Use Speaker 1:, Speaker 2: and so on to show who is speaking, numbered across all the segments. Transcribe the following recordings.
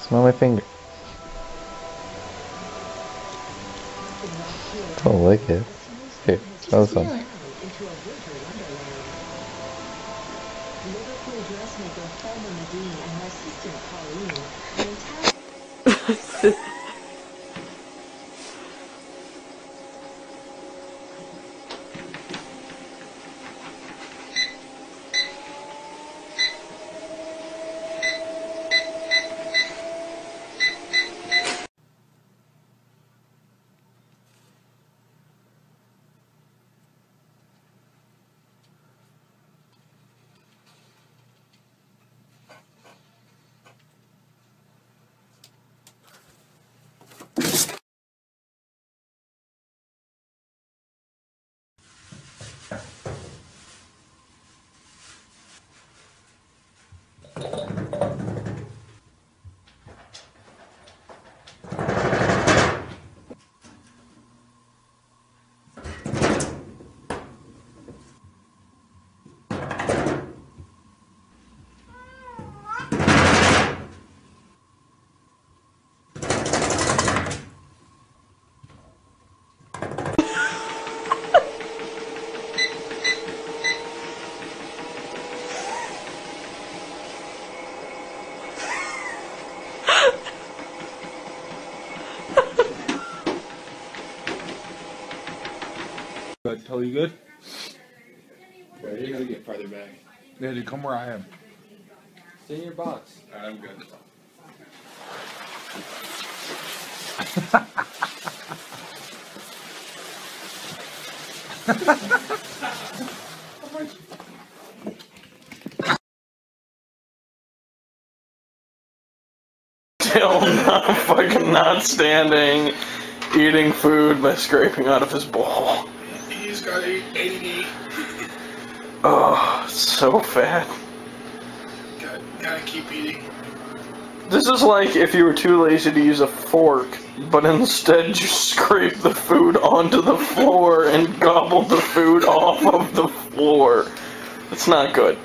Speaker 1: Smell my finger. Don't lick it. Here, smell some.
Speaker 2: Liverpool dressmaker Thelma Nadine and her assistant Pauline.
Speaker 3: Good. Totally good.
Speaker 4: Wait, you gotta get farther back.
Speaker 3: Yeah, dude, come where I am.
Speaker 4: Stay in your box. I'm good.
Speaker 5: Still not fucking not standing, eating food by scraping out of his bowl.
Speaker 4: He's got ADD.
Speaker 5: Oh, so fat.
Speaker 4: Gotta keep eating.
Speaker 5: This is like if you were too lazy to use a fork, but instead you scrape the food onto the floor and gobble the food off of the floor. It's not good.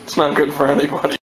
Speaker 5: It's not good for anybody.